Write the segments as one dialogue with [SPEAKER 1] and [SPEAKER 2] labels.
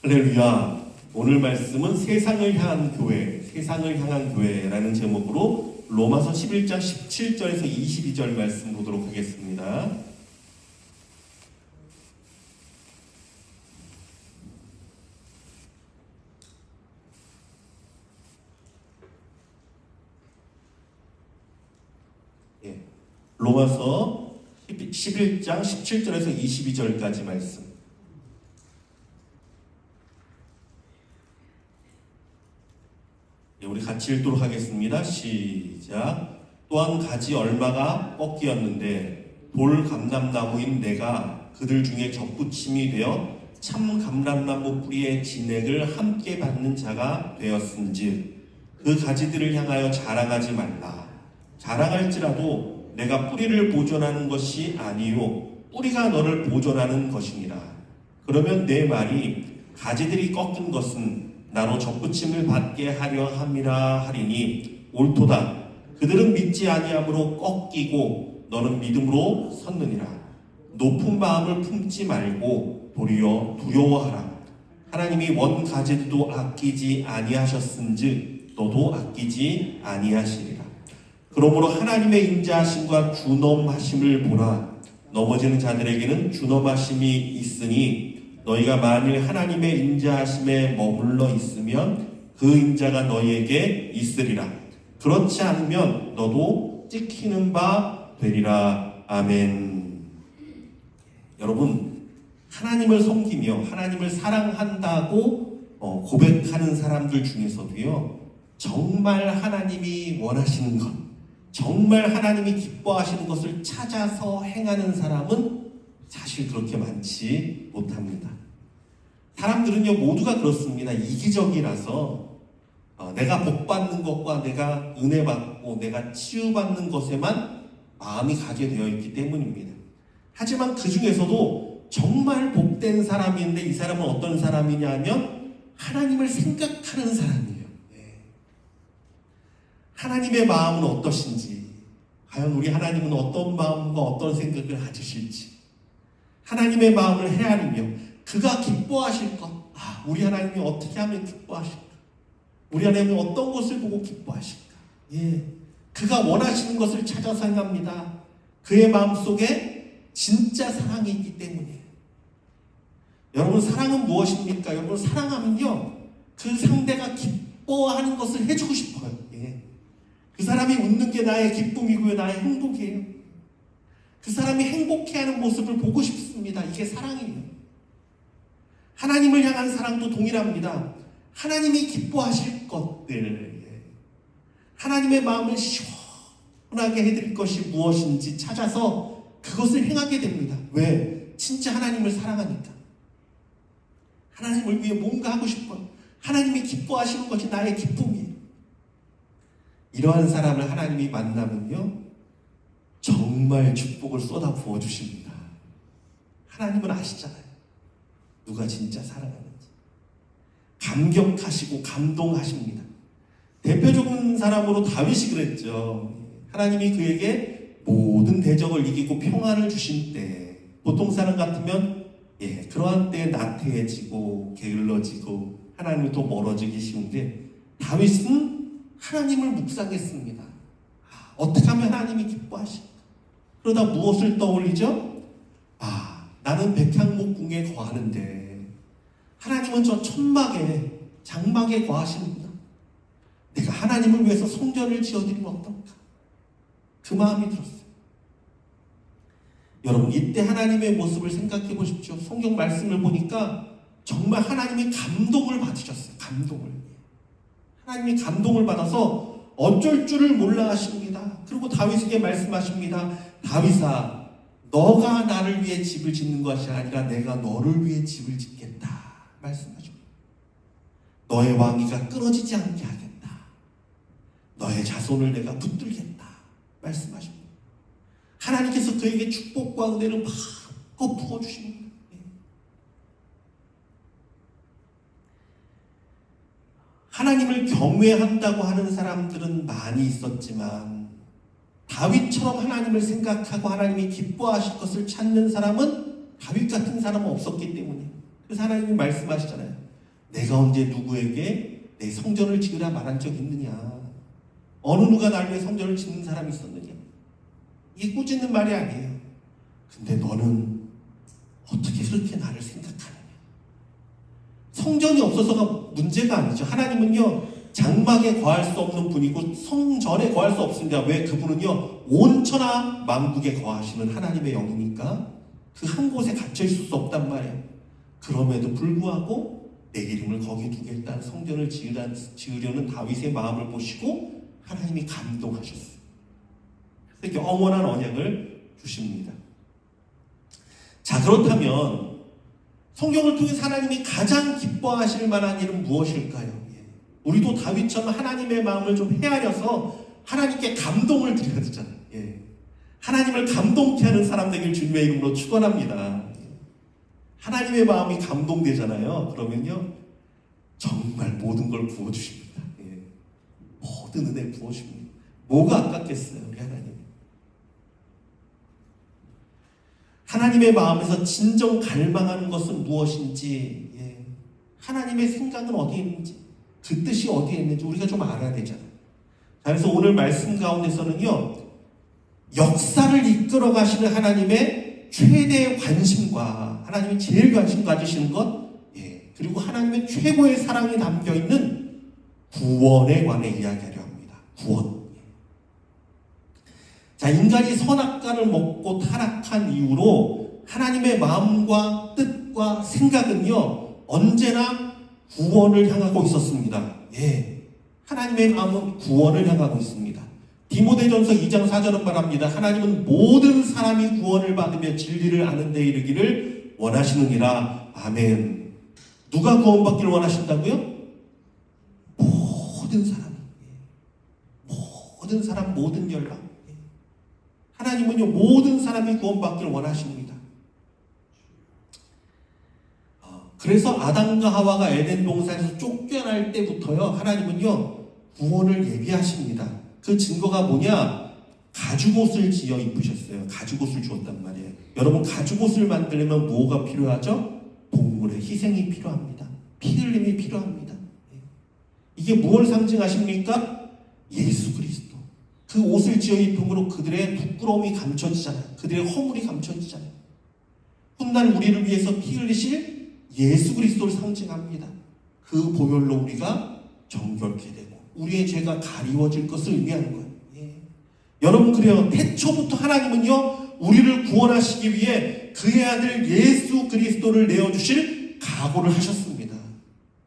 [SPEAKER 1] 할렐루야. 오늘 말씀은 세상을 향한 교회, 세상을 향한 교회라는 제목으로 로마서 11장 17절에서 22절 말씀 보도록 하겠습니다. 로마서 11장 17절에서 22절까지 말씀. 우리 같이 읽도록 하겠습니다. 시작. 또한 가지 얼마가 꺾이었는데 돌 감람나무인 내가 그들 중에 접붙임이 되어 참 감람나무 뿌리의 진액을 함께 받는 자가 되었은즉 그 가지들을 향하여 자랑하지 말라. 자랑할지라도 내가 뿌리를 보존하는 것이 아니요 뿌리가 너를 보존하는 것이니라. 그러면 내 말이 가지들이 꺾인 것은 나로 접붙임을 받게 하려 함이라 하리니 옳도다. 그들은 믿지 아니함으로 꺾이고 너는 믿음으로 섰느니라. 높은 마음을 품지 말고 도리어 두려워하라. 하나님이 원 가지도 아끼지 아니하셨은즉 너도 아끼지 아니하시리라. 그러므로 하나님의 인자하심과 준엄하심을 보라. 넘어지는 자들에게는 준엄하심이 있으니 너희가 만일 하나님의 인자하심에 머물러 있으면 그 인자가 너희에게 있으리라. 그렇지 않으면 너도 찍히는 바 되리라. 아멘. 여러분, 하나님을 섬기며 하나님을 사랑한다고 고백하는 사람들 중에서도요, 정말 하나님이 원하시는 것, 정말 하나님이 기뻐하시는 것을 찾아서 행하는 사람은 사실 그렇게 많지 못합니다. 사람들은요 모두가 그렇습니다. 이기적이라서 내가 복받는 것과 내가 은혜받고 내가 치유받는 것에만 마음이 가게 되어 있기 때문입니다. 하지만 그 중에서도 정말 복된 사람인데 이 사람은 어떤 사람이냐 하면 하나님을 생각하는 사람이에요. 하나님의 마음은 어떠신지, 과연 우리 하나님은 어떤 마음과 어떤 생각을 가지실지, 하나님의 마음을 헤아리며 그가 기뻐하실 것, 우리 하나님이 어떻게 하면 기뻐하실까? 우리 하나님이 어떤 것을 보고 기뻐하실까? 그가 원하시는 것을 찾아서 행합니다. 그의 마음속에 진짜 사랑이 있기 때문이에요. 여러분, 사랑은 무엇입니까? 여러분, 사랑하면요 그 상대가 기뻐하는 것을 해주고 싶어요. 그 사람이 웃는 게 나의 기쁨이고요, 나의 행복이에요. 그 사람이 행복해하는 모습을 보고 싶습니다. 이게 사랑이에요. 하나님을 향한 사랑도 동일합니다. 하나님이 기뻐하실 것들, 하나님의 마음을 시원하게 해드릴 것이 무엇인지 찾아서 그것을 행하게 됩니다. 왜? 진짜 하나님을 사랑하니까. 하나님을 위해 뭔가 하고 싶어요. 하나님이 기뻐하시는 것이 나의 기쁨이에요. 이러한 사람을 하나님이 만나면요 정말 축복을 쏟아 부어주십니다. 하나님은 아시잖아요. 누가 진짜 사랑하는지. 감격하시고 감동하십니다. 대표적인 사람으로 다윗이 그랬죠. 하나님이 그에게 모든 대적을 이기고 평안을 주신 때, 보통 사람 같으면 그러한 때에 나태해지고 게을러지고 하나님을 또 멀어지기 쉬운데, 다윗은 하나님을 묵상했습니다. 어떻게 하면 하나님이 기뻐하실까? 그러다 무엇을 떠올리죠? 나는 백향목궁에 거하는데 하나님은 저 천막에 장막에 거하십니다. 내가 하나님을 위해서 성전을 지어드리면 어떨까? 그 마음이 들었어요. 여러분, 이때 하나님의 모습을 생각해 보십시오. 성경 말씀을 보니까 정말 하나님이 감동을 받으셨어요. 하나님이 감동을 받아서 어쩔 줄을 몰라 하십니다. 그리고 다윗에게 말씀하십니다. 다윗아, 너가 나를 위해 집을 짓는 것이 아니라 내가 너를 위해 집을 짓겠다 말씀하죠. 너의 왕위가 끊어지지 않게 하겠다. 너의 자손을 내가 붙들겠다 말씀하십니다. 하나님께서 그에게 축복과 은혜를 마음껏 부어주십니다. 하나님을 경외한다고 하는 사람들은 많이 있었지만 다윗처럼 하나님을 생각하고 하나님이 기뻐하실 것을 찾는 사람은 다윗 같은 사람은 없었기 때문에, 그래서 하나님이 말씀하시잖아요. 내가 언제 누구에게 내 성전을 지으라 말한 적 있느냐? 어느 누가 날 위해 성전을 짓는 사람이 있었느냐? 이게 꾸짖는 말이 아니에요. 근데 너는 어떻게 그렇게 나를 생각하느냐? 성전이 없어서가 문제가 아니죠. 하나님은요, 장막에 거할 수 없는 분이고 성전에 거할 수 없습니다. 왜? 그분은요, 온천하 만국에 거하시는 하나님의 영이니까 그 한 곳에 갇혀 있을 수 없단 말이에요. 그럼에도 불구하고 내 이름을 거기 두겠다는 성전을 지으려는 다윗의 마음을 보시고 하나님이 감동하셨어요. 그래서 영원한 언약을 주십니다. 자, 그렇다면 성경을 통해서 하나님이 가장 기뻐하실 만한 일은 무엇일까요? 우리도 다윗처럼 하나님의 마음을 좀 헤아려서 하나님께 감동을 드려야 되잖아요. 하나님을 감동케 하는 사람 되길 주님의 이름으로 축원합니다. 하나님의 마음이 감동되잖아요. 그러면요, 정말 모든 걸 부어주십니다. 모든 은혜 부어줍니다. 뭐가 아깝겠어요, 우리 하나님. 하나님의 마음에서 진정 갈망하는 것은 무엇인지, 하나님의 생각은 어디에 있는지, 그 뜻이 어디에 있는지 우리가 좀 알아야 되잖아요. 그래서 오늘 말씀 가운데서는요, 역사를 이끌어 가시는 하나님의 최대의 관심과 하나님이 제일 관심 가지시는 것, 그리고 하나님의 최고의 사랑이 담겨 있는 구원에 관해 이야기하려 합니다. 구원. 자, 인간이 선악과를 먹고 타락한 이후로 하나님의 마음과 뜻과 생각은요, 언제나 구원을 향하고 있었습니다. 하나님의 마음은 구원을 향하고 있습니다. 디모데전서 2장 4절은 말합니다. 하나님은 모든 사람이 구원을 받으며 진리를 아는 데 이르기를 원하시느니라. 아멘. 누가 구원받기를 원하신다고요? 모든 사람. 모든 사람, 모든 연락. 하나님은요, 모든 사람이 구원받기를 원하십니다. 그래서 아담과 하와가 에덴 동산에서 쫓겨날 때부터요, 하나님은요, 구원을 예비하십니다. 그 증거가 뭐냐? 가죽옷을 지어 입으셨어요. 가죽옷을 주었단 말이에요. 여러분, 가죽옷을 만들려면 뭐가 필요하죠? 동물의 희생이 필요합니다. 피 흘림이 필요합니다. 이게 무엇을 상징하십니까? 예수 그리스도. 그 옷을 지어 입음으로 그들의 부끄러움이 감춰지잖아요. 그들의 허물이 감춰지잖아요. 훗날 우리를 위해서 피 흘리실 예수 그리스도를 상징합니다. 그 보혈로 우리가 정결케 되고 우리의 죄가 가리워질 것을 의미하는 거예요. 여러분, 그래요. 태초부터 하나님은요, 우리를 구원하시기 위해 그의 아들 예수 그리스도를 내어주실 각오를 하셨습니다.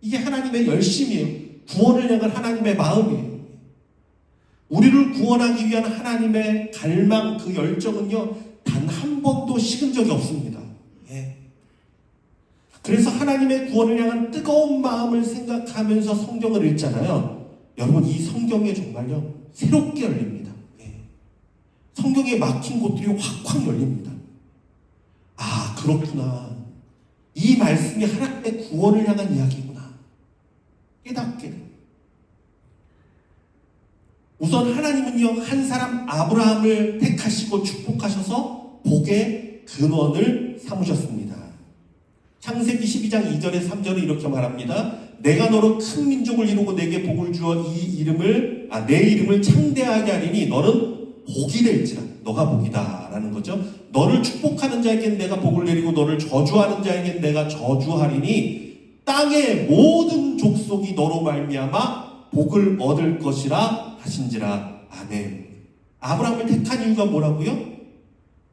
[SPEAKER 1] 이게 하나님의 열심이에요. 구원을 향한 하나님의 마음이에요. 우리를 구원하기 위한 하나님의 갈망, 그 열정은요, 단 한 번도 식은 적이 없습니다. 그래서 하나님의 구원을 향한 뜨거운 마음을 생각하면서 성경을 읽잖아요. 여러분, 이 성경에 정말요, 새롭게 열립니다. 성경에 막힌 곳들이 확확 열립니다. 아, 그렇구나. 이 말씀이 하나님의 구원을 향한 이야기구나. 깨닫게 됩니다. 우선 하나님은요, 한 사람 아브라함을 택하시고 축복하셔서 복의 근원을 삼으셨습니다. 창세기 12장 2절에 3절은 이렇게 말합니다. 내가 너로 큰 민족을 이루고 내게 복을 주어 내 이름을 창대하게 하리니 너는 복이 될지라. 너가 복이다 라는 거죠. 너를 축복하는 자에겐 내가 복을 내리고 너를 저주하는 자에겐 내가 저주하리니 땅의 모든 족속이 너로 말미암아 복을 얻을 것이라 하신지라. 아멘. 아브라함을 택한 이유가 뭐라고요?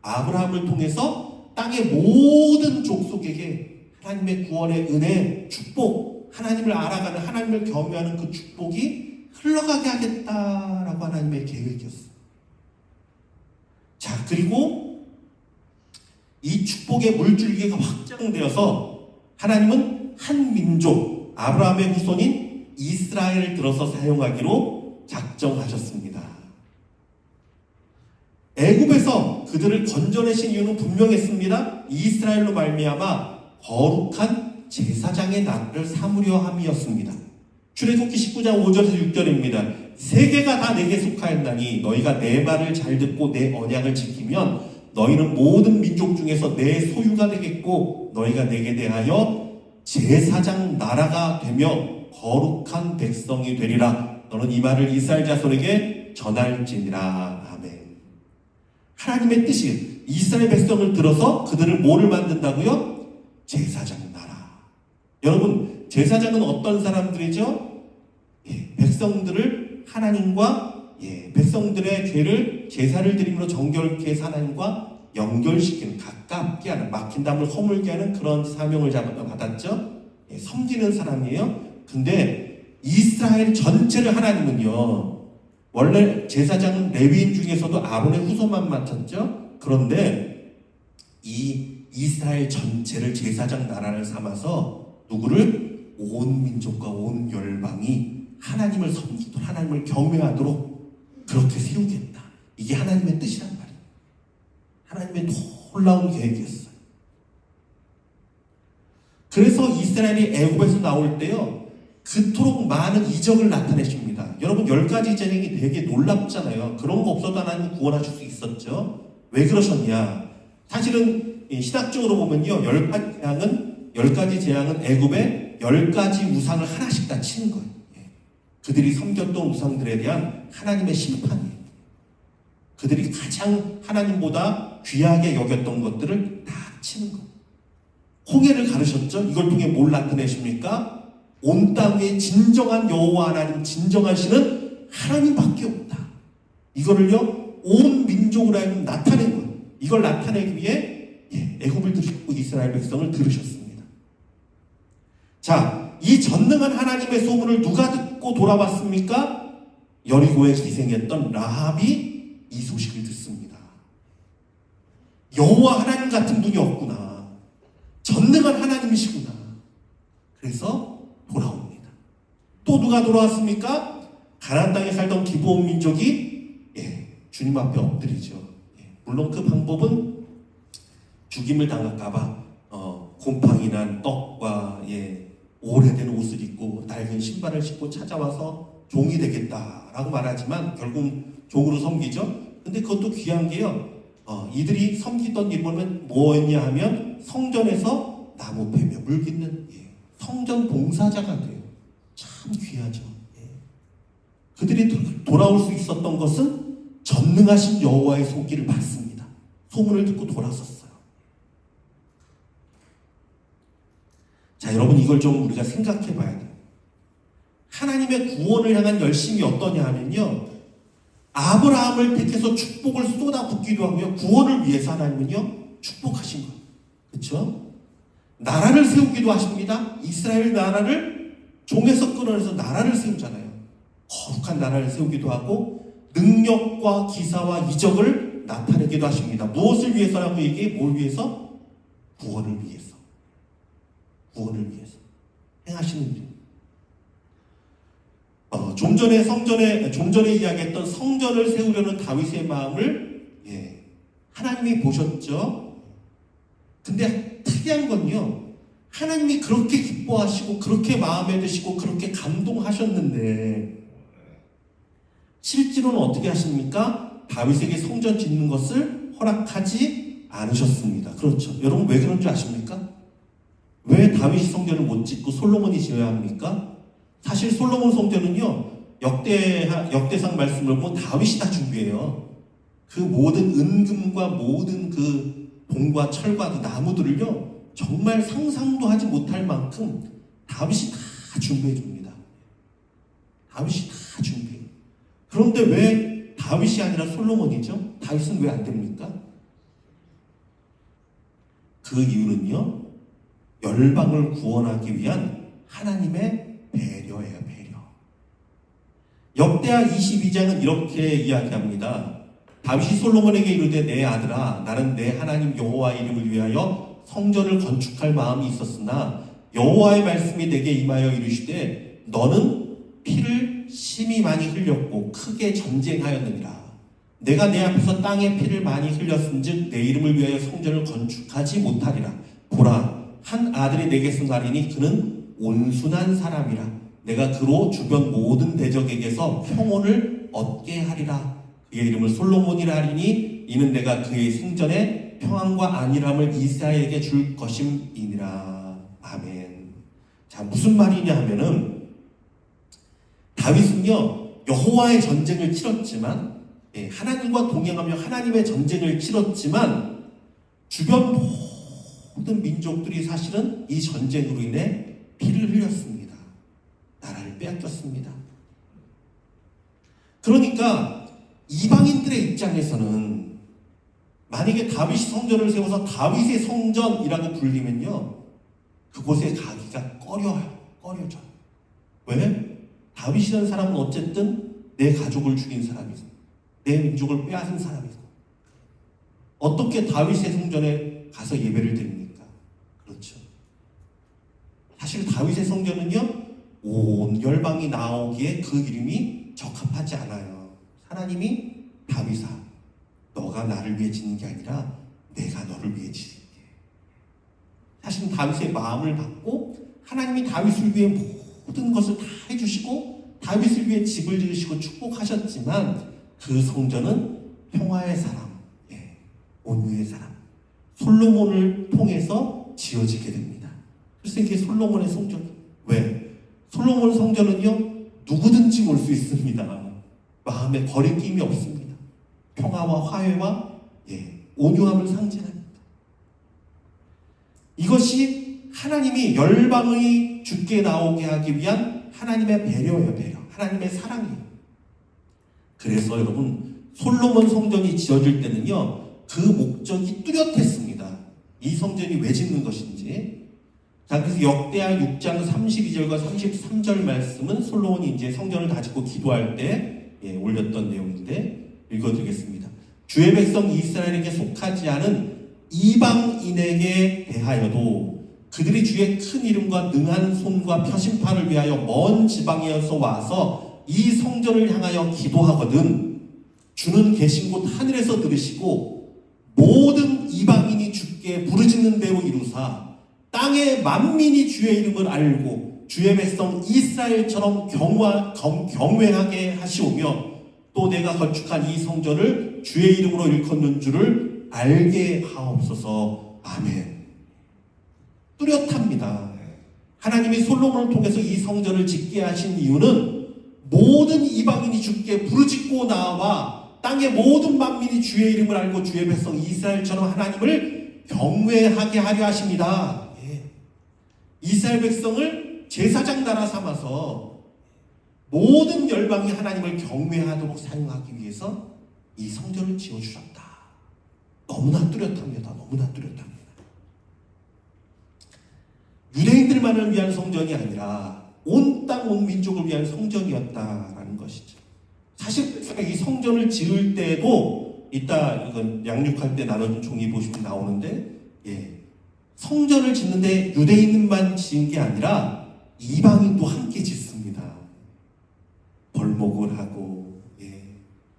[SPEAKER 1] 아브라함을 통해서 땅의 모든 족속에게 하나님의 구원의 은혜, 축복, 하나님을 알아가는, 하나님을 경외하는 그 축복이 흘러가게 하겠다라고 하나님의 계획이었어요. 자, 그리고 이 축복의 물줄기가 확장되어서 하나님은 한 민족, 아브라함의 후손인 이스라엘을 들어서 사용하기로 작정하셨습니다. 애굽에서 그들을 건져내신 이유는 분명했습니다. 이스라엘로 말미암아 거룩한 제사장의 나라를 삼으려 함이었습니다. 출애굽기 19장 5절에서 6절입니다. 세계가 다 내게 속하였나니 너희가 내 말을 잘 듣고 내 언약을 지키면 너희는 모든 민족 중에서 내 소유가 되겠고 너희가 내게 대하여 제사장 나라가 되며 거룩한 백성이 되리라. 너는 이 말을 이스라엘 자손에게 전할지니라. 아멘. 하나님의 뜻이 이스라엘 백성을 들어서 그들을 뭐를 만든다고요? 제사장 나라. 여러분, 제사장은 어떤 사람들이죠? 백성들을 하나님과 백성들의 죄를 제사를 드림으로 정결케 해서 하나님과 연결시키는, 가깝게 하는, 막힌 담을 허물게 하는 그런 사명을 받았죠. 섬기는 사람이에요. 근데 이스라엘 전체를 하나님은요, 원래 제사장은 레위인 중에서도 아론의 후손만 맡았죠. 그런데 이 이스라엘 전체를 제사장 나라를 삼아서 누구를? 온 민족과 온 열방이 하나님을 섬기도록, 하나님을 경외하도록 그렇게 세우겠다. 이게 하나님의 뜻이란 말이에요. 하나님의 놀라운 계획이었어요. 그래서 이스라엘이 애굽에서 나올 때요, 그토록 많은 이적을 나타내십니다. 여러분, 10가지 재능이 되게 놀랍잖아요. 그런 거 없어도 하나님은 구원하실 수 있었죠. 왜 그러셨냐? 사실은 신학적으로 보면요, 10가지 재앙은 애굽에 10가지 우상을 하나씩 다 치는 거예요. 그들이 섬겼던 우상들에 대한 하나님의 심판이에요. 그들이 가장 하나님보다 귀하게 여겼던 것들을 다 치는 거예요. 홍해를 가르셨죠? 이걸 통해 뭘 나타내십니까? 온 땅에 진정한 여호와 하나님, 진정한 신은 하나님밖에 없다. 이거를요, 온 민족으로 하여금 나타낸 거예요. 이걸 나타내기 위해 애굽을 들으셨고 이스라엘 백성을 들으셨습니다. 자, 이 전능한 하나님의 소문을 누가 듣고 돌아왔습니까? 여리고에 기생했던 라합이 이 소식을 듣습니다. 여호와 하나님 같은 분이 없구나. 전능한 하나님이시구나. 그래서 돌아옵니다. 또 누가 돌아왔습니까? 가나안 땅에 살던 기브온 민족이 주님 앞에 엎드리죠. 물론 그 방법은 죽임을 당할까봐 곰팡이 난 떡과 오래된 옷을 입고 낡은 신발을 신고 찾아와서 종이 되겠다라고 말하지만 결국 종으로 섬기죠. 근데 그것도 귀한 게요, 이들이 섬기던 일 보면 뭐였냐 하면 성전에서 나무 패며 물 깃는 성전 봉사자가 돼요. 참 귀하죠. 그들이 돌아올 수 있었던 것은 전능하신 여호와의 손길을 받습니다. 소문을 듣고 돌아섰어요. 자, 여러분, 이걸 좀 우리가 생각해 봐야 돼요. 하나님의 구원을 향한 열심이 어떠냐 하면요, 아브라함을 택해서 축복을 쏟아붓기도 하고요, 구원을 위해서 하나님은요 축복하신 거예요. 그렇죠? 나라를 세우기도 하십니다. 이스라엘 나라를 종에서 끊어내서 나라를 세우잖아요. 거룩한 나라를 세우기도 하고 능력과 기사와 이적을 나타내기도 하십니다. 무엇을 위해서라고 얘기해? 뭘 위해서? 구원을 위해서. 구원을 위해서 행하시는 일. 좀 전에 이야기했던 성전을 세우려는 다윗의 마음을 하나님이 보셨죠. 근데 특이한 건요, 하나님이 그렇게 기뻐하시고 그렇게 마음에 드시고 그렇게 감동하셨는데 실제로는 어떻게 하십니까? 다윗에게 성전 짓는 것을 허락하지 않으셨습니다. 그렇죠. 여러분, 왜 그런 줄 아십니까? 왜 다윗이 성전을 못 짓고 솔로몬이 지어야 합니까? 사실 솔로몬 성전은요, 역대상 말씀을 보면 다윗이 다 준비해요. 그 모든 은금과 모든 그 동과 철과 그 나무들을요, 정말 상상도 하지 못할 만큼 다윗이 다 준비해 줍니다. 다윗이 다 준비해요. 그런데 왜 다윗이 아니라 솔로몬이죠? 다윗은 왜 안 됩니까? 그 이유는요, 열방을 구원하기 위한 하나님의 배려예요. 배려. 역대하 22장은 이렇게 이야기합니다. 다윗이 솔로몬에게 이르되, 내 아들아, 나는 내 하나님 여호와의 이름을 위하여 성전을 건축할 마음이 있었으나 여호와의 말씀이 내게 임하여 이르시되, 너는 피를 심히 많이 흘렸고 크게 전쟁하였느니라. 내가 내 앞에서 땅에 피를 많이 흘렸은즉 내 이름을 위하여 성전을 건축하지 못하리라. 보라, 한 아들이 내게서 나리니 그는 온순한 사람이라. 내가 그로 주변 모든 대적에게서 평온을 얻게 하리라. 그의 이름을 솔로몬이라 하리니 이는 내가 그의 생전에 평안과 안일함을 이스라엘에게 줄 것임이니라. 아멘. 자, 무슨 말이냐 하면은 다윗은요 여호와의 전쟁을 치렀지만 하나님과 동행하며 하나님의 전쟁을 치렀지만 주변 모든 민족들이 사실은 이 전쟁으로 인해 피를 흘렸습니다. 나라를 빼앗겼습니다. 그러니까 이방인들의 입장에서는 만약에 다윗이 성전을 세워서 다윗의 성전이라고 불리면요 그곳에 가기가 꺼려져요. 왜? 다윗이라는 사람은 어쨌든 내 가족을 죽인 사람이고 내 민족을 빼앗은 사람이고 어떻게 다윗의 성전에 가서 예배를 드립니까? 그렇죠. 사실 다윗의 성전은요 온 열방이 나오기에 그 이름이 적합하지 않아요. 하나님이 다윗아 너가 나를 위해 짓는 게 아니라 내가 너를 위해 짓을게. 사실 다윗의 마음을 받고 하나님이 다윗을 위해 모든 것을 다 해주시고 다윗을 위해 집을 지으시고 축복하셨지만 그 성전은 평화의 사람, 온유의 사람 솔로몬을 통해서 지어지게 됩니다. 그래서 이게 솔로몬의 성전. 왜? 솔로몬 성전은요 누구든지 올 수 있습니다. 마음에 거리낌이 없습니다. 평화와 화해와 온유함을 상징합니다. 이것이 하나님이 열방의 주께 나오게 하기 위한 하나님의 배려예요. 배려. 하나님의 사랑이에요. 그래서 여러분 솔로몬 성전이 지어질 때는요 그 목적이 뚜렷했습니다. 이 성전이 왜 짓는 것인지. 자, 그래서 역대하 6장 32절과 33절 말씀은 솔로몬이 이제 성전을 다 짓고 기도할 때 올렸던 내용인데 읽어드리겠습니다. 주의 백성 이스라엘에게 속하지 않은 이방인에게 대하여도 그들이 주의 큰 이름과 능한 손과 표심판을 위하여 먼 지방에서 와서 이 성전을 향하여 기도하거든 주는 계신 곳 하늘에서 들으시고 모든 이방인이 주께 부르짖는 대로 이루사 땅의 만민이 주의 이름을 알고 주의 백성 이스라엘처럼 경외하게 하시오며 또 내가 건축한 이 성전을 주의 이름으로 일컫는 줄을 알게 하옵소서. 아멘. 뚜렷합니다. 하나님이 솔로몬을 통해서 이 성전을 짓게 하신 이유는 모든 이방인이 주께 부르짖고 나와 땅의 모든 만민이 주의 이름을 알고 주의 백성 이스라엘처럼 하나님을 경외하게 하려 하십니다. 이스라엘 백성을 제사장 나라 삼아서 모든 열방이 하나님을 경외하도록 사용하기 위해서 이 성전을 지어주셨다. 너무나 뚜렷합니다. 너무나 뚜렷합니다. 유대인들만을 위한 성전이 아니라 온 땅, 온 민족을 위한 성전이었다라는 것이죠. 사실 이 성전을 지을 때도 이따 이건 양육할 때 나눠준 종이 보시면 나오는데 성전을 짓는데 유대인만 지은 게 아니라 이방인도 함께 짓습니다. 벌목을 하고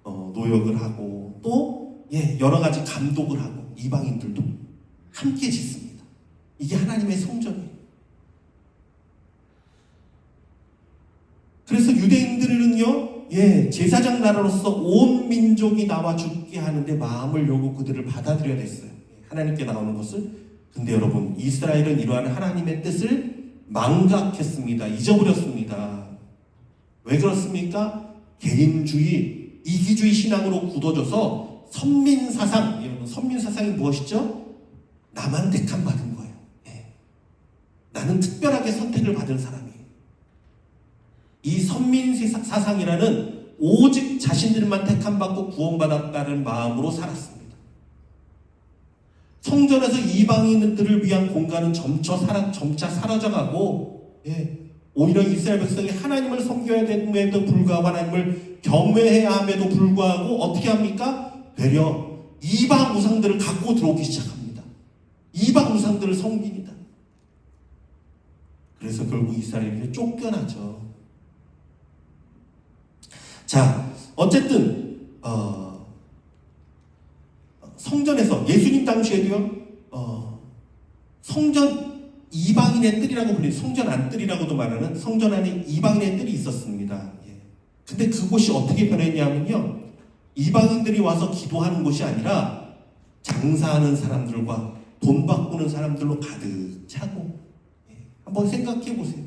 [SPEAKER 1] 노역을 하고 또 여러 가지 감독을 하고 이방인들도 함께 짓습니다. 이게 하나님의 성전이에요. 그래서 유대인들은요 제사장 나라로서 온 민족이 나와 죽게 하는데 마음을 열고 그들을 받아들여야 됐어요. 하나님께 나오는 것을. 근데 여러분 이스라엘은 이러한 하나님의 뜻을 망각했습니다. 잊어버렸습니다. 왜 그렇습니까? 개인주의, 이기주의 신앙으로 굳어져서 선민사상, 선민사상이 무엇이죠? 나만 택함 받은 거예요. 나는 특별하게 선택을 받은 사람이에요. 이 선민사상이라는 오직 자신들만 택함 받고 구원받았다는 마음으로 살았습니다. 성전에서 이방인들을 위한 공간은 점차 사라져가고 오히려 이스라엘 백성이 하나님을 섬겨야 됨에도 불구하고 하나님을 경외해야 함에도 불구하고 어떻게 합니까? 되려 이방 우상들을 갖고 들어오기 시작합니다. 이방 우상들을 섬깁니다. 그래서 결국 이스라엘이 쫓겨나죠. 자, 어쨌든 성전에서 예수님 당시에도요 성전 이방인의 뜰이라고 불리는 성전 안뜰이라고도 말하는 성전 안에 이방인의 뜰이 있었습니다. 근데 그곳이 어떻게 변했냐면요 이방인들이 와서 기도하는 곳이 아니라 장사하는 사람들과 돈 바꾸는 사람들로 가득 차고 한번 생각해 보세요.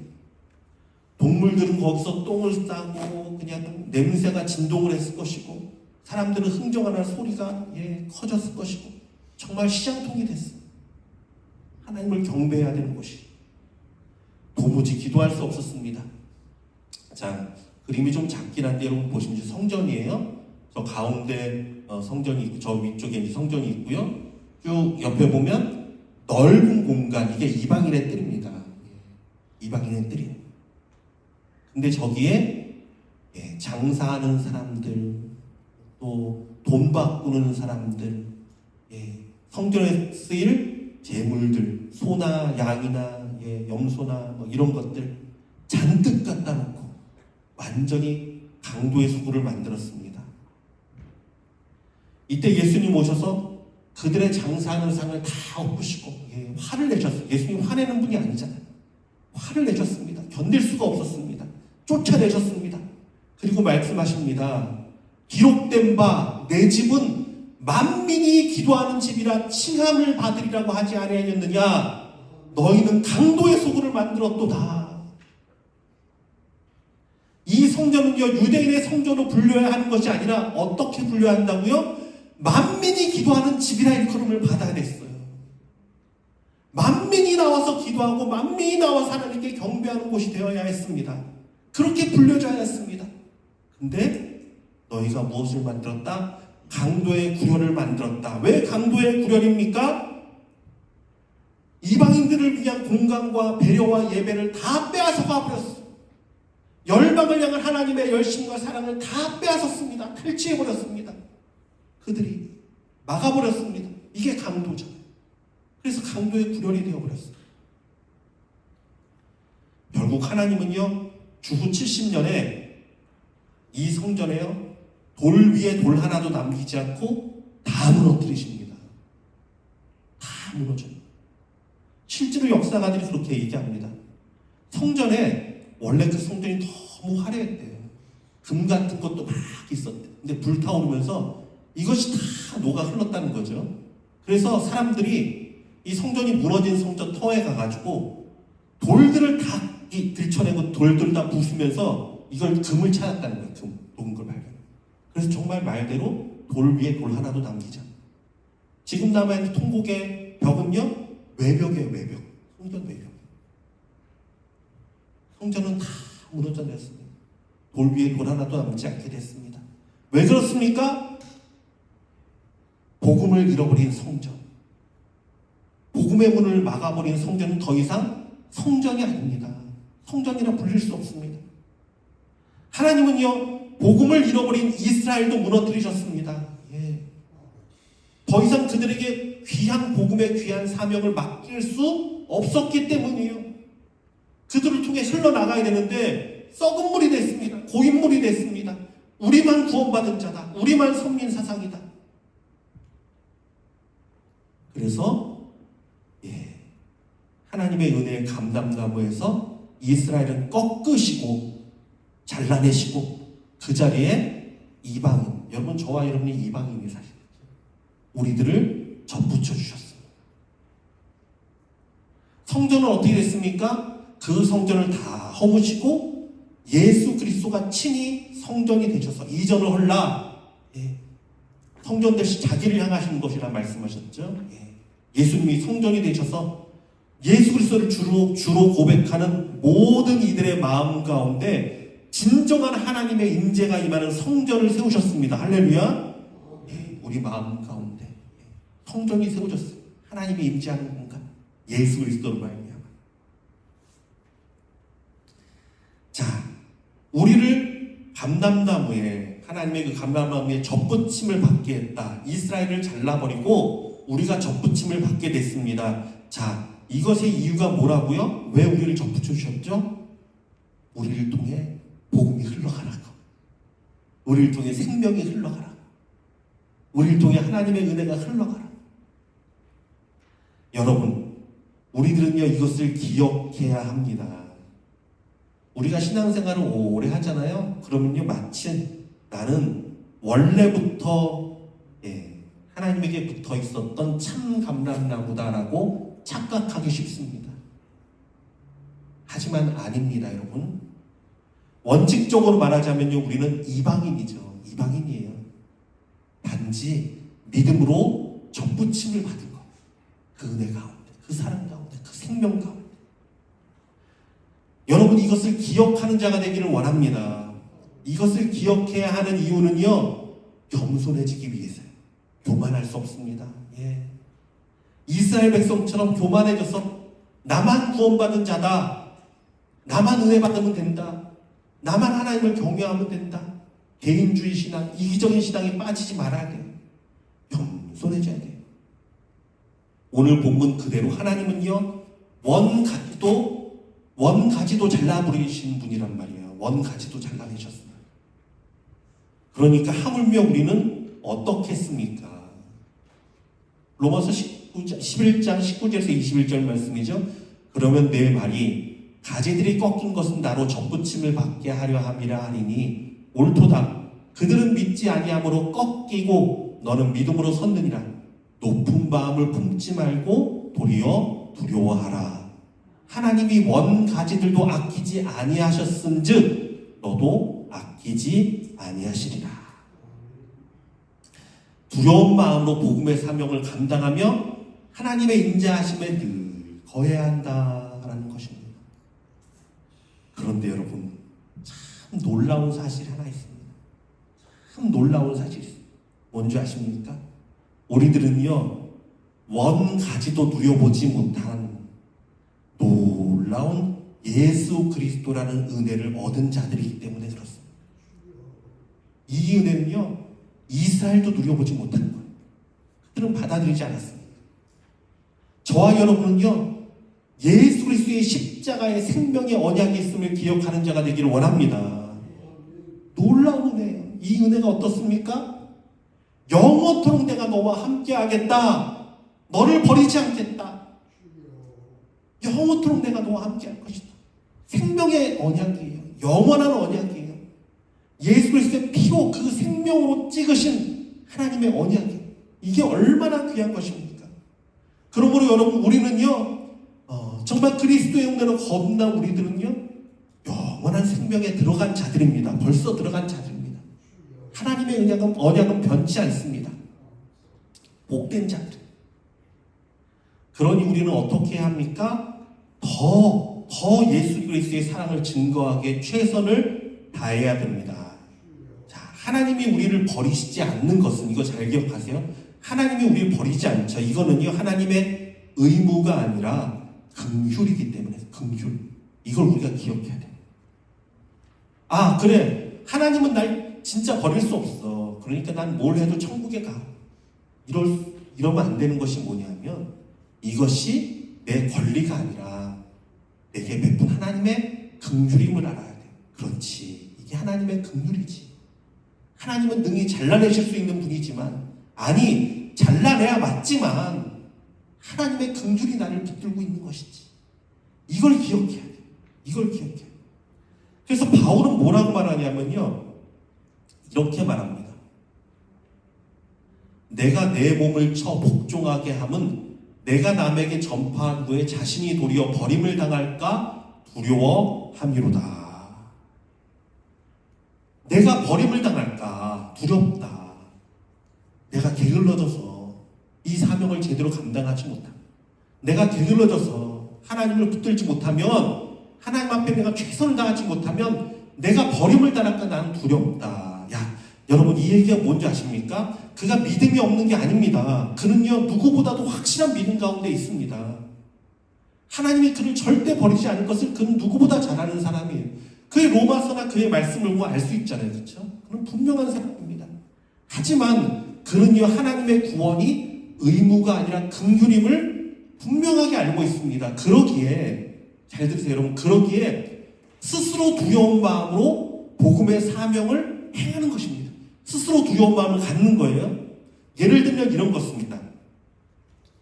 [SPEAKER 1] 동물들은 거기서 똥을 싸고 그냥 냄새가 진동을 했을 것이고, 사람들은 흥정하는 소리가 커졌을 것이고, 정말 시장통이 됐어요. 하나님을 경배해야 되는 것이 도무지 기도할 수 없었습니다. 자, 그림이 좀 작긴 한데 여러분 보시면 성전이에요. 저 가운데 성전이 있고, 저 위쪽에 이제 성전이 있고요. 쭉 옆에 보면 넓은 공간, 이게 이방인의 뜰입니다. 이방인의 뜰이에요. 근데 저기에 장사하는 사람들, 또 돈 바꾸는 사람들, 성전에 쓰일 재물들, 소나 양이나 염소나 뭐 이런 것들 잔뜩 갖다 놓고 완전히 강도의 수구를 만들었습니다. 이때 예수님 오셔서 그들의 장사하는 상을 다 엎으시고 화를 내셨어요. 예수님 화내는 분이 아니잖아요. 화를 내셨습니다. 견딜 수가 없었습니다. 쫓아내셨습니다. 그리고 말씀하십니다. 기록된 바 내 집은 만민이 기도하는 집이라 칭함을 받으리라고 하지 아니하였느냐. 너희는 강도의 소굴을 만들었도다. 이 성전은요, 유대인의 성전으로 불려야 하는 것이 아니라 어떻게 불려야 한다고요? 만민이 기도하는 집이라 일컬음을 받아야 됐어요. 만민이 나와서 기도하고 만민이 나와서 하나님께 경배하는 곳이 되어야 했습니다. 그렇게 불려져야 했습니다. 근데 너희가 무엇을 만들었다? 강도의 구렬을 만들었다. 왜 강도의 구렬입니까? 이방인들을 위한 공간과 배려와 예배를 다 빼앗아가 버렸어. 열방을 향한 하나님의 열심과 사랑을 다 빼앗았습니다. 탈취해버렸습니다. 그들이 막아버렸습니다. 이게 강도죠. 그래서 강도의 구렬이 되어버렸어요. 결국 하나님은요, 주후 70년에 이 성전에요, 돌 위에 돌 하나도 남기지 않고 다 무너뜨리십니다. 다 무너져요. 실제로 역사가들이 그렇게 얘기합니다. 성전에 원래 그 성전이 너무 화려했대요. 금 같은 것도 막 있었대요. 근데 불타오르면서 이것이 다 녹아 흘렀다는 거죠. 그래서 사람들이 이 성전이 무너진 성전 터에 가가지고 돌들을 다 들쳐내고 돌들을 다 부수면서 이걸 금을 찾았다는 거예요. 금, 녹은 걸 발견. 그래서 정말 말대로 돌 위에 돌 하나도 남기지 않아요. 지금 남아있는 통곡의 벽은요, 외벽이에요. 외벽. 성전 외벽. 성전은 다 무너져 내렸습니다. 돌 위에 돌 하나도 남지 않게 됐습니다. 왜 그렇습니까? 복음을 잃어버린 성전. 복음의 문을 막아버린 성전은 더 이상 성전이 아닙니다. 성전이라 불릴 수 없습니다. 하나님은요, 복음을 잃어버린 이스라엘도 무너뜨리셨습니다. 더 이상 그들에게 귀한 복음의 귀한 사명을 맡길 수 없었기 때문이에요. 그들을 통해 흘러나가야 되는데 썩은 물이 됐습니다. 고인물이 됐습니다. 우리만 구원받은 자다. 우리만 선민 사상이다. 그래서 하나님의 은혜의 감람나무에서 이스라엘은 꺾으시고 잘라내시고 그 자리에 이방인, 여러분 저와 여러분이 이방인이 사실 우리들을 접붙여 주셨습니다. 성전은 어떻게 됐습니까? 그 성전을 다 허무시고 예수 그리스도가 친히 성전이 되셔서 이전을 헐라 성전 대신 자기를 향하신 것이라 말씀하셨죠. 예수님이 성전이 되셔서 예수 그리스도를 주로 고백하는 모든 이들의 마음 가운데 진정한 하나님의 임재가 임하는 성전을 세우셨습니다. 할렐루야. 우리 마음 가운데 성전이 세워졌어요. 하나님이 임재하는 공간, 예수 그리스도로 말미암아. 자, 우리를 감람나무에, 하나님의 그 감람나무에 접붙임을 받게 했다. 이스라엘을 잘라버리고 우리가 접붙임을 받게 됐습니다. 자, 이것의 이유가 뭐라고요? 왜 우리를 접붙여 주셨죠? 우리를 통해 복음이 흘러가라고. 우리를 통해 생명이 흘러가라. 우리를 통해 하나님의 은혜가 흘러가라. 여러분, 우리들은요, 이것을 기억해야 합니다. 우리가 신앙생활을 오래 하잖아요. 그러면요, 마치 나는 원래부터 하나님에게 붙어 있었던 참 감람나무다라고 착각하기 쉽습니다. 하지만 아닙니다, 여러분. 원칙적으로 말하자면요, 우리는 이방인이죠. 이방인이에요. 단지 믿음으로 접붙임을 받은 것. 그 은혜 가운데, 그 사랑 가운데, 그 생명 가운데. 여러분, 이것을 기억하는 자가 되기를 원합니다. 이것을 기억해야 하는 이유는요, 겸손해지기 위해서요. 교만할 수 없습니다. 예. 이스라엘 백성처럼 교만해져서 나만 구원받은 자다, 나만 은혜 받으면 된다, 나만 하나님을 경외하면 된다, 개인주의 신앙, 이기적인 신앙에 빠지지 말아야 돼요. 겸손해져야 돼요. 오늘 본문 그대로 하나님은요, 원가지도 잘라버리신 분이란 말이에요. 원가지도 잘라내셨어요. 그러니까 하물며 우리는 어떻게 했습니까? 로마서 11장 19절에서 21절 말씀이죠. 그러면 내 말이 가지들이 꺾인 것은 나로 접붙임을 받게 하려 함이라 하리니 옳도다. 그들은 믿지 아니함으로 꺾이고 너는 믿음으로 섰느니라. 높은 마음을 품지 말고 도리어 두려워하라. 하나님이 원가지들도 아끼지 아니하셨은즉 너도 아끼지 아니하시리라. 두려운 마음으로 복음의 사명을 감당하며 하나님의 인자하심에 늘 거해야 한다라는 것입니다. 그런데 여러분, 참 놀라운 사실이 하나 있습니다. 참 놀라운 사실이 있습니다. 뭔지 아십니까? 우리들은요, 원가지도 누려보지 못한 놀라운 예수 그리스도라는 은혜를 얻은 자들이기 때문에 그렇습니다. 이 은혜는요, 이스라엘도 누려보지 못한 거예요. 그들은 받아들이지 않았습니다. 저와 여러분은요, 예수 그리스도의 십자가의 생명의 언약이 있음을 기억하는 자가 되기를 원합니다. 놀라운 은혜예요. 이 은혜가 어떻습니까? 영원토록 내가 너와 함께하겠다. 너를 버리지 않겠다. 영원토록 내가 너와 함께할 것이다. 생명의 언약이에요. 영원한 언약이에요. 예수 그리스도의 피로 그 생명으로 찍으신 하나님의 언약이에요. 이게 얼마나 귀한 것입니까? 그러므로 여러분, 우리는요, 정말 그리스도의 은혜로 거듭난 우리들은요, 영원한 생명에 들어간 자들입니다. 벌써 들어간 자들입니다. 하나님의 언약은 변치 않습니다. 복된 자들. 그러니 우리는 어떻게 해야 합니까? 더 예수 그리스도의 사랑을 증거하기에 최선을 다해야 됩니다. 자, 하나님이 우리를 버리시지 않는 것은, 이거 잘 기억하세요. 하나님이 우리를 버리지 않죠. 이거는요, 하나님의 의무가 아니라 긍휼이기 때문에, 긍휼. 이걸 우리가 기억해야 돼요. 아, 그래. 하나님은 날 진짜 버릴 수 없어. 그러니까 난 뭘 해도 천국에 가. 이러면 안 되는 것이 뭐냐면, 이것이 내 권리가 아니라 내게 베푼 하나님의 긍휼임을 알아야 돼요. 그렇지. 이게 하나님의 긍휼이지. 하나님은 능히 잘라내실 수 있는 분이지만, 아니, 잘라내야 맞지만 하나님의 긍휼이 나를 붙들고 있는 것이지. 이걸 기억해야 돼요. 이걸 기억해야 돼요. 그래서 바울은 뭐라고 말하냐면요, 이렇게 말합니다. 내가 내 몸을 쳐 복종하게 함은 내가 남에게 전파한 후에 자신이 도리어 버림을 당할까 두려워함이로다. 내가 버림을 당할까 두렵다. 내가 게을러져서 이 사명을 제대로 감당하지 못한다. 내가 게을러져서 하나님을 붙들지 못하면, 하나님 앞에 내가 최선을 다하지 못하면 내가 버림을 당할까 나는 두렵다. 야, 여러분, 이 얘기가 뭔지 아십니까? 그가 믿음이 없는 게 아닙니다. 그는요, 누구보다도 확실한 믿음 가운데 있습니다. 하나님이 그를 절대 버리지 않을 것을 그는 누구보다 잘 아는 사람이에요. 그의 로마서나 그의 말씀을 보면 알 수 있잖아요. 그렇죠? 그는 분명한 사람입니다. 하지만 그는요, 하나님의 구원이 의무가 아니라 긍휼임을 분명하게 알고 있습니다. 그러기에, 잘 들으세요 여러분, 그러기에 스스로 두려운 마음으로 복음의 사명을 행하는 것입니다. 스스로 두려운 마음을 갖는 거예요. 예를 들면 이런 것입니다.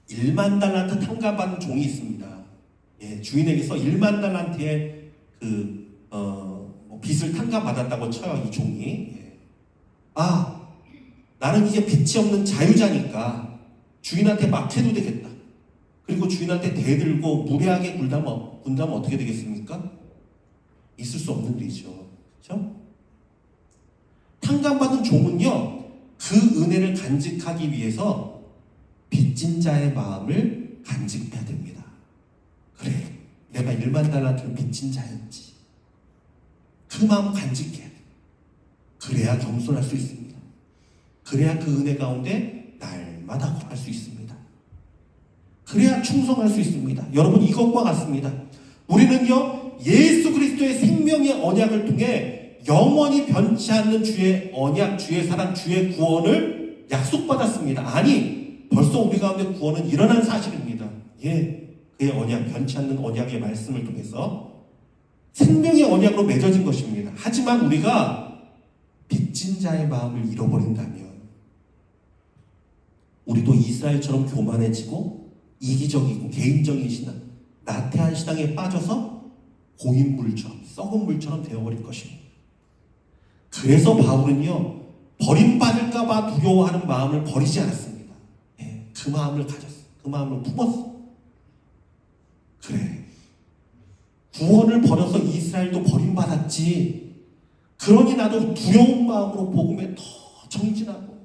[SPEAKER 1] 1만 달란트 탕감받은 종이 있습니다. 예, 주인에게서 1만 달란트의 빚을 탕감받았다고 쳐요, 이 종이. 예. 아, 나는 이제 빚이 없는 자유자니까 주인한테 막해도 되겠다. 그리고 주인한테 대들고 무례하게 군다면 어떻게 되겠습니까? 있을 수 없는 일이죠. 그렇죠? 탕감받은 종은요, 그 은혜를 간직하기 위해서 빚진 자의 마음을 간직해야 됩니다. 그래, 내가 1만 달란트를 빚진 자였지. 그 마음 간직해야 돼. 그래야 겸손할 수 있습니다. 그래야 그 은혜 가운데 날마다 거할 수 있습니다. 그래야 충성할 수 있습니다. 여러분, 이것과 같습니다. 우리는요, 예수 그리스도의 생명의 언약을 통해 영원히 변치 않는 주의 언약, 주의 사랑, 주의 구원을 약속받았습니다. 아니, 벌써 우리 가운데 구원은 일어난 사실입니다. 예, 그의 언약, 변치 않는 언약의 말씀을 통해서 생명의 언약으로 맺어진 것입니다. 하지만 우리가 빚진 자의 마음을 잃어버린다면 우리도 이스라엘처럼 교만해지고 이기적이고 개인적인 신앙, 나태한 신앙에 빠져서 고인물처럼, 썩은 물처럼 되어버릴 것입니다. 그래서 바울은요, 버림받을까봐 두려워하는 마음을 버리지 않았습니다. 예, 그 마음을 가졌어. 그 마음을 품었어. 그래, 구원을 버려서 이스라엘도 버림받았지. 그러니 나도 두려운 마음으로 복음에 더 정진하고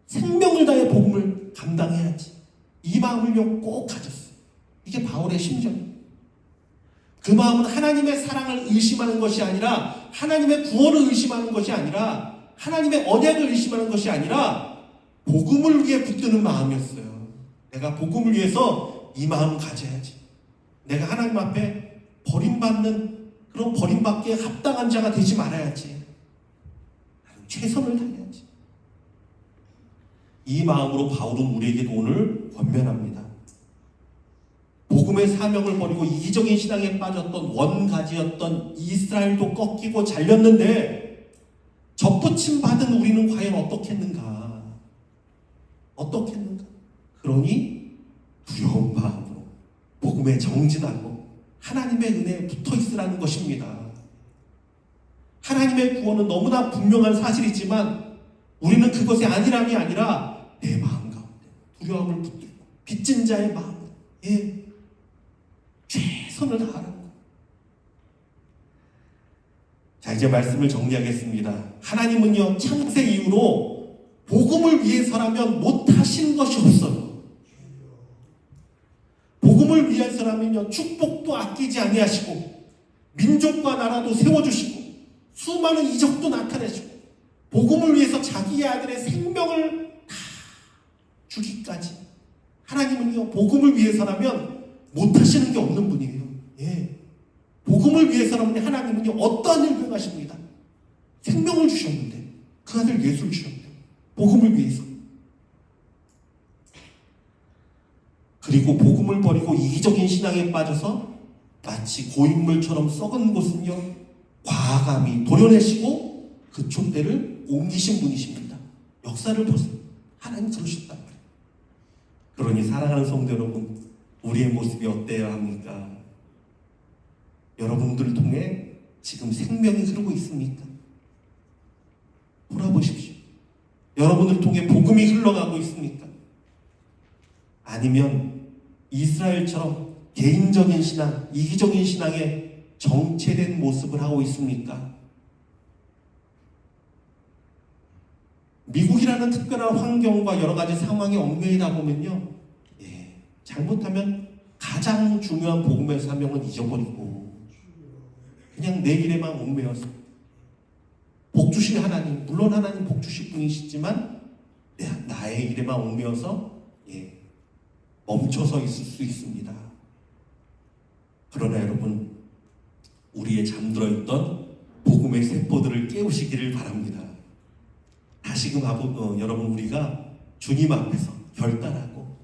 [SPEAKER 1] 생명을 다해 복음을 감당해야지. 이 마음을요, 꼭 가졌어. 이게 바울의 심정이에요. 그 마음은 하나님의 사랑을 의심하는 것이 아니라, 하나님의 구원을 의심하는 것이 아니라, 하나님의 언약을 의심하는 것이 아니라 복음을 위해 붙드는 마음이었어요. 내가 복음을 위해서 이 마음을 가져야지. 내가 하나님 앞에 버림받는 그런 버림받기에 합당한 자가 되지 말아야지. 최선을 다해야지. 이 마음으로 바울은 우리에게도 오늘 권면합니다. 복음의 사명을 버리고 이기적인 신앙에 빠졌던 원가지였던 이스라엘도 꺾이고 잘렸는데 접붙임 받은 우리는 과연 어떻겠는가? 어떻겠는가? 그러니 두려운 마음으로 복음에 정진하고 하나님의 은혜에 붙어 있으라는 것입니다. 하나님의 구원은 너무나 분명한 사실이지만 우리는 그것의 안일함이 아니라 내 마음 가운데 두려움을 붙들고 빚진 자의 마음에 최선을 다하라는 것. 자, 이제 말씀을 정리하겠습니다. 하나님은요, 창세 이후로 복음을 위해서라면 못하신 것이 없어요. 복음을 위해서라면요, 축복도 아끼지 아니하시고 민족과 나라도 세워주시고 수많은 이적도 나타내시고 복음을 위해서 자기의 아들의 생명을 다 주기까지. 하나님은요, 복음을 위해서라면 못하시는 게 없는 분이에요. 예. 복음을 위해서라면 하나님은요, 어떠한 일을 행하십니다. 생명을 주셨는데, 그 아들 예수를 주셨는데, 복음을 위해서. 그리고 복음을 버리고 이기적인 신앙에 빠져서 마치 고인물처럼 썩은 곳은요, 과감히 도려내시고 그 촛대를 옮기신 분이십니다. 역사를 보세요. 하나님 그러셨단 말이에요. 그러니 사랑하는 성도 여러분, 우리의 모습이 어때야 합니까? 여러분들을 통해 지금 생명이 흐르고 있습니까? 돌아보십시오. 여러분들을 통해 복음이 흘러가고 있습니까? 아니면 이스라엘처럼 개인적인 신앙, 이기적인 신앙에 정체된 모습을 하고 있습니까? 미국이라는 특별한 환경과 여러 가지 상황에 얽매이다 보면요, 잘못하면 가장 중요한 복음의 사명은 잊어버리고 그냥 내 일에만 얽매여서 복 주신 하나님, 물론 하나님 복 주실 분이시지만 나의 일에만 얽매여서 멈춰서 있을 수 있습니다. 그러나 여러분, 우리의 잠들어 있던 복음의 세포들을 깨우시기를 바랍니다. 다시금 여러분, 우리가 주님 앞에서 결단하고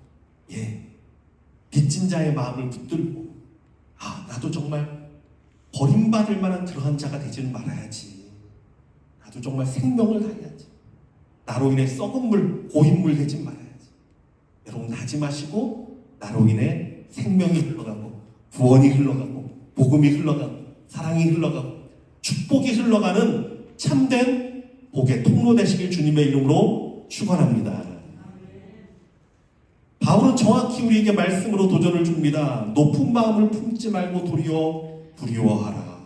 [SPEAKER 1] 빚진 자의 마음을 붙들고 나도 정말 버림받을 만한 그러한 자가 되지는 말아야지. 나도 정말 생명을 다해야지. 나로 인해 썩은 물, 고인물 되지 말아야지. 여러분, 다짐하시고 나로 인해 생명이 흘러가고 구원이 흘러가고 복음이 흘러가고 사랑이 흘러가고 축복이 흘러가는 참된 복의 통로 되시길 주님의 이름으로 축원합니다. 바울은 정확히 우리에게 말씀으로 도전을 줍니다. 높은 마음을 품지 말고 도리어 두려워하라.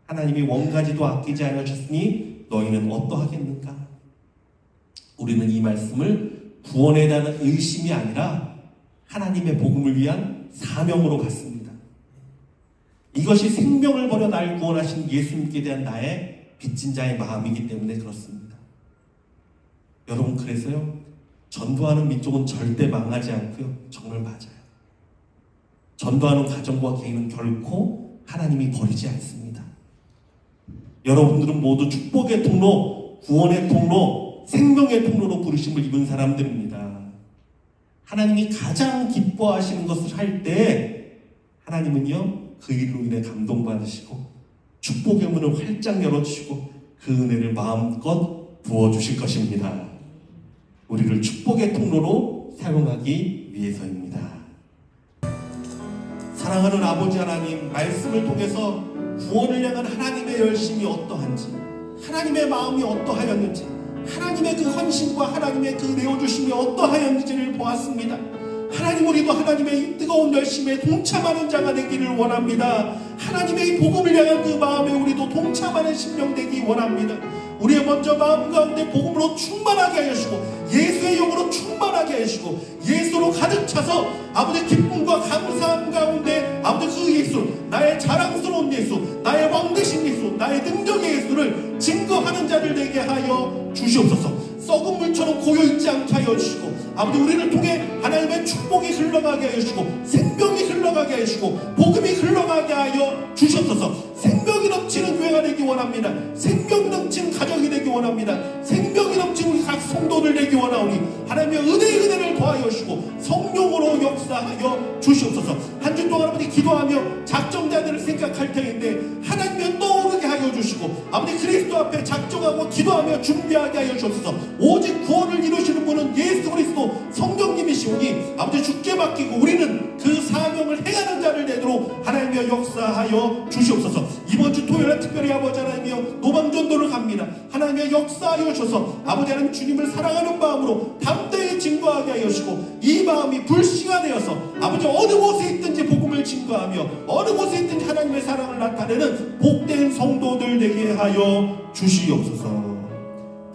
[SPEAKER 1] 하나님이 원가지도 아끼지 않으셨으니 너희는 어떠하겠는가? 우리는 이 말씀을 구원에 대한 의심이 아니라 하나님의 복음을 위한 사명으로 갖습니다. 이것이 생명을 버려 날 구원하신 예수님께 대한 나의 빚진 자의 마음이기 때문에 그렇습니다. 여러분, 그래서요, 전도하는 민족은 절대 망하지 않고요, 정말 맞아요. 전도하는 가정과 개인은 결코 하나님이 버리지 않습니다. 여러분들은 모두 축복의 통로, 구원의 통로, 생명의 통로로 부르심을 입은 사람들입니다. 하나님이 가장 기뻐하시는 것을 할 때 하나님은요, 그 일로 인해 감동받으시고 축복의 문을 활짝 열어주시고 그 은혜를 마음껏 부어주실 것입니다. 우리를 축복의 통로로 사용하기 위해서입니다. 사랑하는 아버지 하나님, 말씀을 통해서 구원을 향한 하나님의 열심이 어떠한지, 하나님의 마음이 어떠하였는지, 하나님의 그 헌신과 하나님의 그 내어주심이 어떠하였는지를 보았습니다. 하나님, 우리도 하나님의 이 뜨거운 열심에 동참하는 자가 되기를 원합니다. 하나님의 이 복음을 향한 그 마음에 우리도 동참하는 심령 되기 원합니다. 우리의 먼저 마음 가운데 복음으로 충만하게 하시고 예수의 영으로 충만하게 하시고 예수로 가득 차서 아버지 기쁨과 감사함 가운데 아버지 그 예수, 나의 자랑스러운 예수, 나의 왕되신 예수, 나의 능력의 예수를 증거하는 자들 되게 하여 주시옵소서. 썩은 물처럼 고여있지 않게 하여 주시고 아버지, 우리를 통해 하나님의 축복이 흘러가게 하여 주시고 생명이 흘러가게 하시고 복음이 흘러가게 하여 주시옵소서. 생명이 넘치는 교회가 되기 원합니다. 생명이 넘치는 가정이 되기 원합니다. 생명이 넘치는 우리 각 성도들 되기 원하오니 하나님의 은혜를 더하여 주시고 성령으로 역사하여 주시옵소서. 한 주 동안 아버지 기도하며 작정자들을 생각할 터인데 하나님의 떠오르게 하여 주시고 아버지 그리스도 앞에 작정하고 기도하며 준비하게 하여 주옵소서. 오직 구원을 이루시는 분은 예수 그리스도 성령님이시오니 아버지 주께 맡기고 우리는 그 사명을 행하는 자를 되도록 하나님의 역사하여 주시옵소서. 이번 주 토요일에 특별히 아버지 하나님이여 노방전도를 갑니다. 하나님의 역사하여 주셔서 아버지 하나님 주님을 사랑하는 마음으로 담대히 증거하게 하여 주시고 이 마음이 불씨가 되어서 아버지 어느 곳에 있든지 복음을 증거하며 어느 곳에 있든지 하나님의 사랑을 나타내는 복된 성도들 되게 하여 주시옵소서.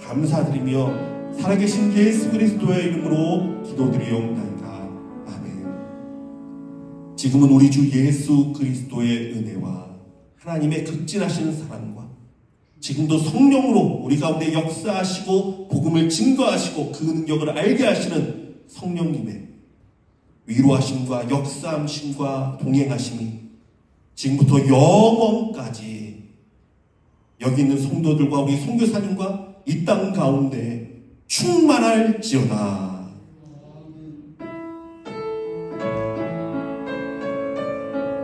[SPEAKER 1] 감사드리며 살아계신 예수 그리스도의 이름으로 기도드리옵나이다. 아멘. 지금은 우리 주 예수 그리스도의 은혜와 하나님의 극진하신 사랑과 지금도 성령으로 우리 가운데 역사하시고 복음을 증거하시고 그 능력을 알게 하시는 성령님의 위로하심과 역사하심과 동행하심이 지금부터 영원까지 여기 있는 성도들과 우리 선교사님과 이 땅 가운데 충만할지어다.